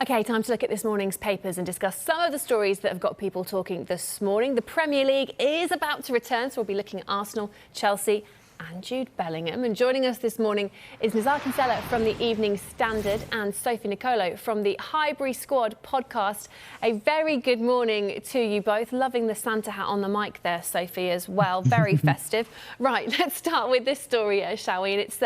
OK, time to look at this morning's papers and discuss some of the stories that have got people talking this morning. The Premier League is about to return, so we'll be looking at Arsenal, Chelsea and Jude Bellingham. And joining us this morning is Nizaar Kinsella from the Evening Standard and Sophie Nicolaou from the Highbury Squad podcast. A very good morning to you both. Loving the Santa hat on the mic there, Sophie, as well. Very festive. Right, let's start with this story, shall we? And it's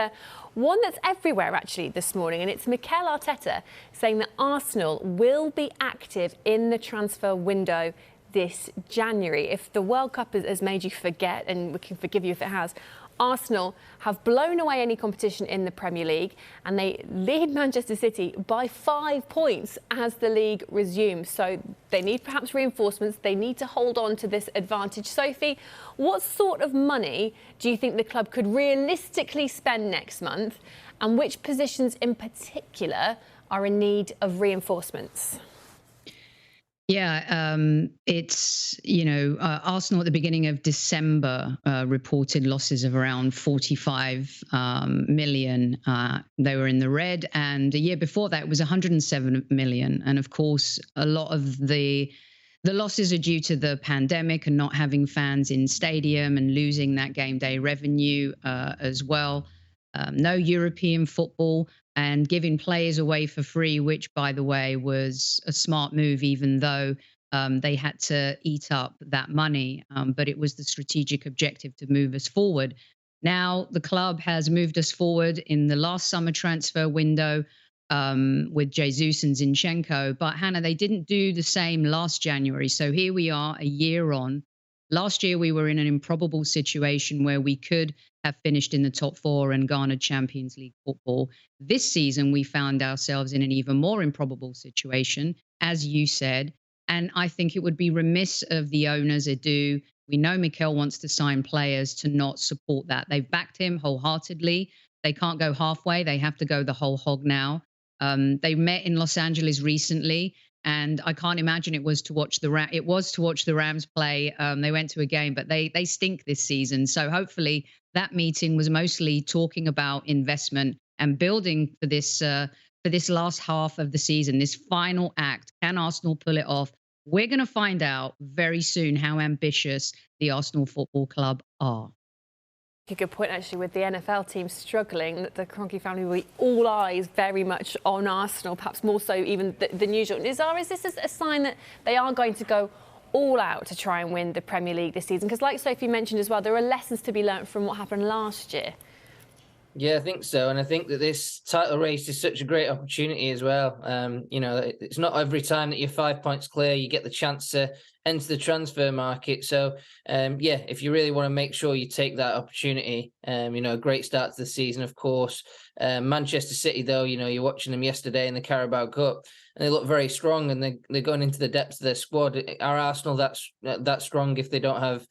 one that's everywhere actually this morning, and it's Mikel Arteta saying that Arsenal will be active in the transfer window this January. If the World Cup has made you forget, and we can forgive you if it has, Arsenal have blown away any competition in the Premier League and they lead Manchester City by 5 points as the league resumes. So they need perhaps reinforcements. They need to hold on to this advantage. Sophie, what sort of money do you think the club could realistically spend next month, and which positions in particular are in need of reinforcements? Yeah, it's, Arsenal at the beginning of December reported losses of around 45 million. They were in the red, and a year before that it was 107 million. And of course, a lot of the losses are due to the pandemic and not having fans in stadium and losing that game day revenue as well. No European football, and giving players away for free, which, by the way, was a smart move, even though they had to eat up that money. But it was the strategic objective to move us forward. Now, the club has moved us forward in the last summer transfer window with Jesus and Zinchenko. But, Hannah, they didn't do the same last January. So here we are a year on. Last year, we were in an improbable situation where we could have finished in the top four and garnered Champions League football. This season, we found ourselves in an even more improbable situation, as you said. And I think it would be remiss of the owners, Edu. We know Mikel wants to sign players to not support that. They've backed him wholeheartedly. They can't go halfway. They have to go the whole hog now. They met in Los Angeles recently, and I can't imagine it was to watch the Rams play. They went to a game, but they stink this season. So hopefully that meeting was mostly talking about investment and building for this last half of the season, this final act. Can Arsenal pull it off? We're going to find out very soon how ambitious the Arsenal Football Club are. A good point, actually, with the NFL team struggling, that the Kroenke family will be all eyes very much on Arsenal, perhaps more so even than usual. Nizaar, is this a sign that they are going to go all out to try and win the Premier League this season? Because like Sophie mentioned as well, there are lessons to be learnt from what happened last year. Yeah, I think so. And I think that this title race is such a great opportunity as well. It's not every time that you're 5 points clear, you get the chance to enter the transfer market. So, if you really want to make sure you take that opportunity, a great start to the season, of course. Manchester City, though, you're watching them yesterday in the Carabao Cup, and they look very strong, and they're going into the depths of their squad. Are Arsenal that strong if they don't have,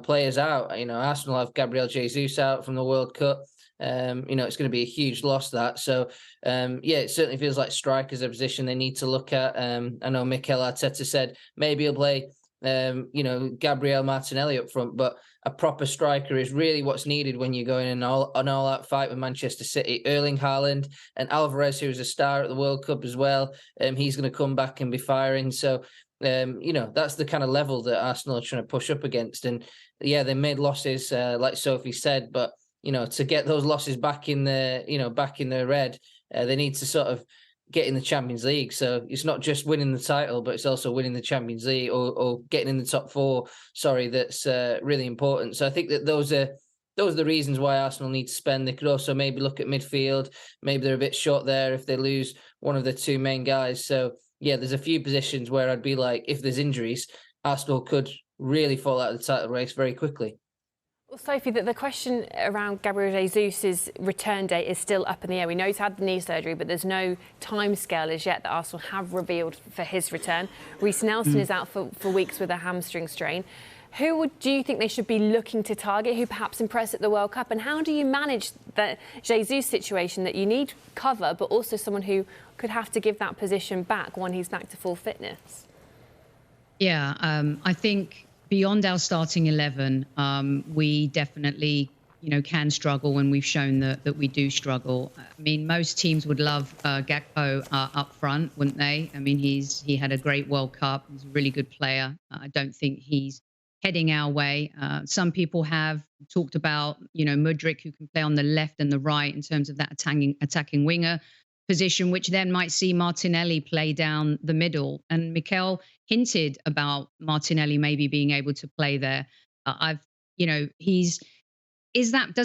players out? Arsenal have Gabriel Jesus out from the World Cup. It's going to be a huge loss, that. So, it certainly feels like strikers a position they need to look at. I know Mikel Arteta said maybe he'll play, Gabriel Martinelli up front, but a proper striker is really what's needed when you're going in an all-out fight with Manchester City. Erling Haaland and Alvarez, who was a star at the World Cup as well, he's going to come back and be firing. So, that's the kind of level that Arsenal are trying to push up against. And, they made losses, like Sophie said, but to get those losses back in the red, they need to sort of get in the Champions League. So it's not just winning the title, but it's also winning the Champions League or getting in the top four. That's really important. So I think that those are the reasons why Arsenal need to spend. They could also maybe look at midfield. Maybe they're a bit short there if they lose one of the two main guys. So there's a few positions where I'd be like, if there's injuries, Arsenal could really fall out of the title race very quickly. Well, Sophie, the question around Gabriel Jesus' return date is still up in the air. We know he's had the knee surgery, but there's no timescale as yet that Arsenal have revealed for his return. Reece Nelson is out for weeks with a hamstring strain. Who do you think they should be looking to target, who perhaps impressed at the World Cup? And how do you manage the Jesus situation that you need cover, but also someone who could have to give that position back when he's back to full fitness? Yeah, I think beyond our starting 11, we definitely can struggle, and we've shown that we do struggle. I mean, most teams would love Gakpo up front, wouldn't they? I mean, he had a great World Cup. He's a really good player. I don't think he's heading our way. Some people have talked about, Mudryk, who can play on the left and the right in terms of that attacking winger position, which then might see Martinelli play down the middle. And Mikel hinted about Martinelli maybe being able to play there. Does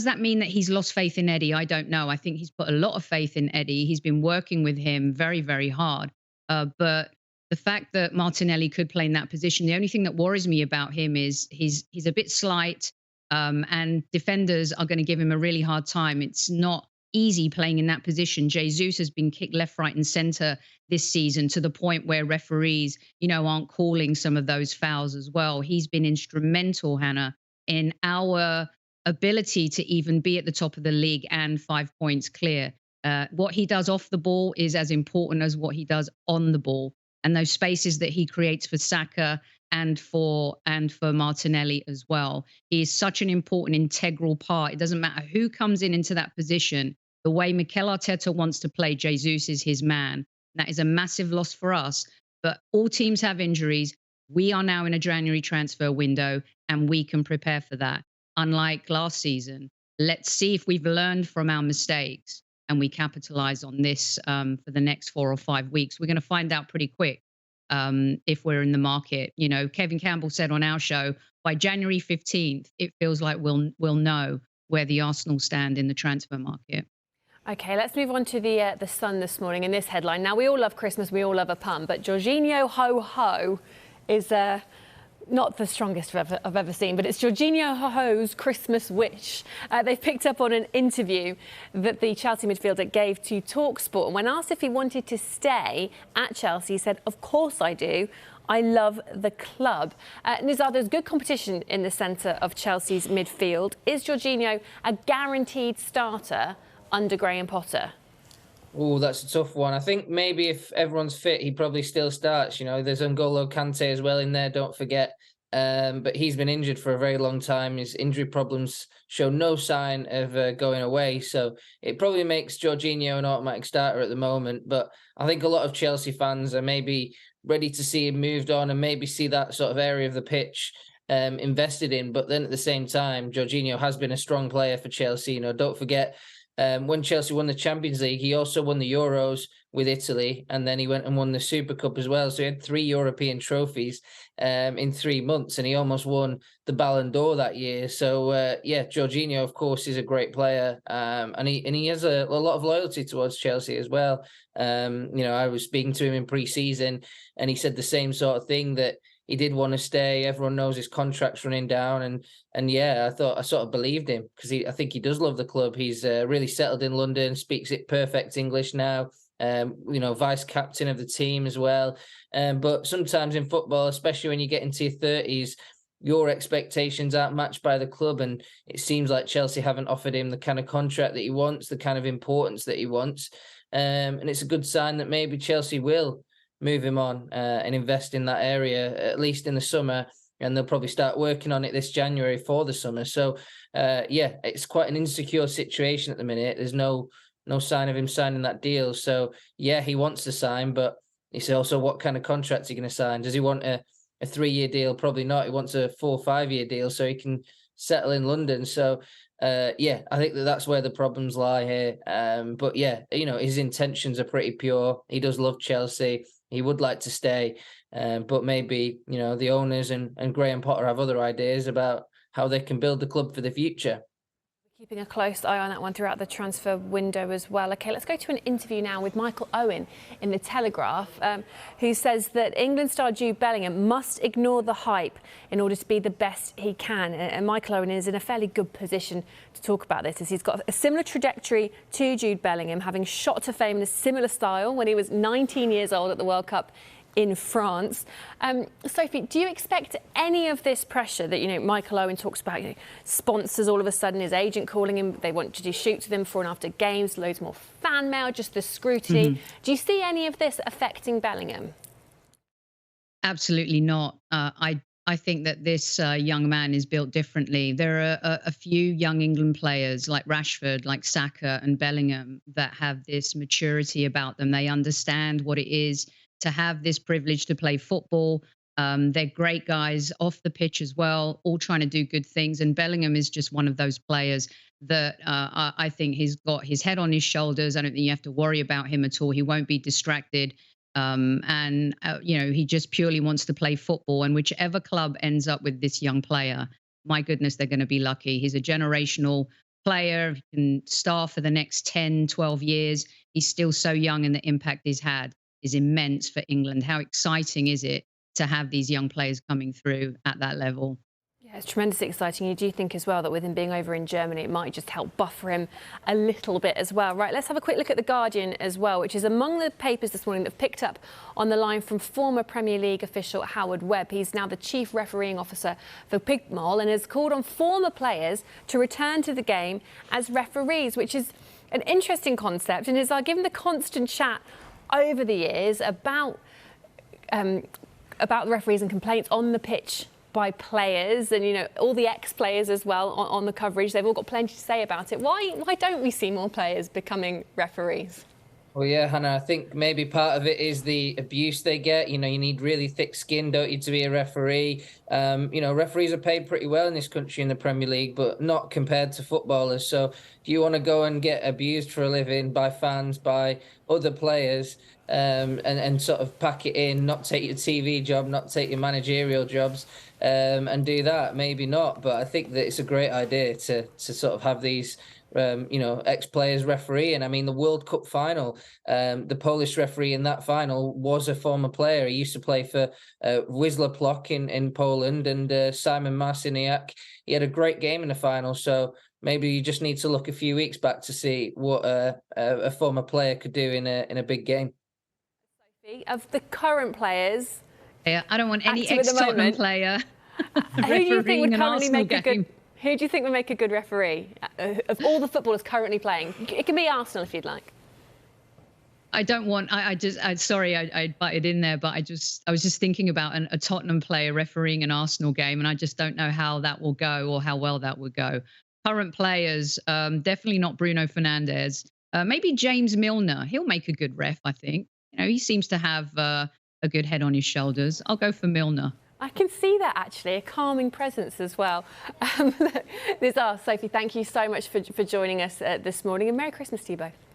that mean that he's lost faith in Eddie? I don't know. I think he's put a lot of faith in Eddie. He's been working with him very, very hard. But the fact that Martinelli could play in that position, the only thing that worries me about him is he's a bit slight, and defenders are going to give him a really hard time. It's not easy playing in that position. Jesus has been kicked left, right, and centre this season, to the point where referees, aren't calling some of those fouls as well. He's been instrumental, Hannah, in our ability to even be at the top of the league and 5 points clear. What he does off the ball is as important as what he does on the ball. And those spaces that he creates for Saka and for Martinelli as well. He is such an important, integral part. It doesn't matter who comes into that position. The way Mikel Arteta wants to play, Jesus is his man. That is a massive loss for us. But all teams have injuries. We are now in a January transfer window, and we can prepare for that. Unlike last season, let's see if we've learned from our mistakes and we capitalize on this for the next 4 or 5 weeks. We're going to find out pretty quick if we're in the market. Kevin Campbell said on our show, by January 15th, it feels like we'll know where the Arsenal stand in the transfer market. OK, let's move on to the Sun this morning in this headline. Now, we all love Christmas, we all love a pun, but Jorginho ho ho is not the strongest I've ever seen, but it's Jorginho Ho's Christmas wish. They've picked up on an interview that the Chelsea midfielder gave to TalkSport. And when asked if he wanted to stay at Chelsea, he said, "Of course I do. I love the club." Nizaar, there's good competition in the centre of Chelsea's midfield. Is Jorginho a guaranteed starter under Graham Potter? Oh, that's a tough one. I think maybe if everyone's fit, he probably still starts. There's N'Golo Kante as well in there, don't forget. But he's been injured for a very long time. His injury problems show no sign of going away. So it probably makes Jorginho an automatic starter at the moment. But I think a lot of Chelsea fans are maybe ready to see him moved on and maybe see that sort of area of the pitch invested in. But then at the same time, Jorginho has been a strong player for Chelsea. Don't forget, when Chelsea won the Champions League, he also won the Euros with Italy, and then he went and won the Super Cup as well. So he had 3 European trophies in 3 months, and he almost won the Ballon d'Or that year. So, Jorginho, of course, is a great player, and he has a lot of loyalty towards Chelsea as well. I was speaking to him in pre-season, and he said the same sort of thing, that he did want to stay. Everyone knows his contract's running down. And I thought I sort of believed him, because I think he does love the club. He's really settled in London, speaks it perfect English now, vice captain of the team as well. But sometimes in football, especially when you get into your 30s, your expectations aren't matched by the club. And it seems like Chelsea haven't offered him the kind of contract that he wants, the kind of importance that he wants. And it's a good sign that maybe Chelsea will move him on and invest in that area, at least in the summer, and they'll probably start working on it this January for the summer. So, it's quite an insecure situation at the minute. There's no sign of him signing that deal. So, he wants to sign, but it's also what kind of contract is he going to sign? Does he want a 3-year deal? Probably not. He wants a 4 or 5 year deal so he can settle in London. So, I think that's where the problems lie here. But his intentions are pretty pure. He does love Chelsea. He would like to stay, but maybe, the owners and Graham Potter have other ideas about how they can build the club for the future. Keeping a close eye on that one throughout the transfer window as well. OK, let's go to an interview now with Michael Owen in the Telegraph, who says that England star Jude Bellingham must ignore the hype in order to be the best he can. And Michael Owen is in a fairly good position to talk about this, as he's got a similar trajectory to Jude Bellingham, having shot to fame in a similar style when he was 19 years old at the World Cup in France. Sophie, do you expect any of this pressure that, Michael Owen talks about, sponsors all of a sudden, his agent calling him, they want to do shoots with him before and after games, loads more fan mail, just the scrutiny. Mm-hmm. Do you see any of this affecting Bellingham? Absolutely not. I I think that this young man is built differently. There are a few young England players like Rashford, like Saka and Bellingham that have this maturity about them. They understand what it is to have this privilege to play football. They're great guys off the pitch as well, all trying to do good things. And Bellingham is just one of those players that I think he's got his head on his shoulders. I don't think you have to worry about him at all. He won't be distracted. He just purely wants to play football. And whichever club ends up with this young player, my goodness, they're going to be lucky. He's a generational player. He can star for the next 10, 12 years. He's still so young, and the impact he's had is immense for England. How exciting is it to have these young players coming through at that level? Yeah, it's tremendously exciting. You do think as well that with him being over in Germany, it might just help buffer him a little bit as well. Right, let's have a quick look at The Guardian as well, which is among the papers this morning that have picked up on the line from former Premier League official Howard Webb. He's now the chief refereeing officer for Pigmol and has called on former players to return to the game as referees, which is an interesting concept. And Nizaar, given the constant chat over the years about the referees and complaints on the pitch by players and, all the ex-players as well on the coverage. They've all got plenty to say about it. Why don't we see more players becoming referees? Well, yeah, Hannah, I think maybe part of it is the abuse they get. You need really thick skin, don't you, to be a referee? Referees are paid pretty well in this country in the Premier League, but not compared to footballers. So if you want to go and get abused for a living by fans, by other players, and sort of pack it in, not take your TV job, not take your managerial jobs, and do that, maybe not. But I think that it's a great idea to sort of have these ex-players referee. And I mean, the World Cup final, the Polish referee in that final was a former player. He used to play for Wisła Płock in Poland, and Simon Marciniak. He had a great game in the final. So maybe you just need to look a few weeks back to see what a former player could do in a big game. Sophie, of the current players, yeah, I don't want any ex-Tottenham player who do you think would currently make a good? Who do you think would make a good referee of all the footballers currently playing? It can be Arsenal if you'd like. I don't want. Sorry, I butted in there, but I was just thinking about a Tottenham player refereeing an Arsenal game, and I just don't know how that will go or how well that would go. Current players, definitely not Bruno Fernandes. Maybe James Milner. He'll make a good ref, I think. He seems to have a good head on his shoulders. I'll go for Milner. I can see that, actually, a calming presence as well. Nizaar, Sophie, thank you so much for joining us this morning, and Merry Christmas to you both.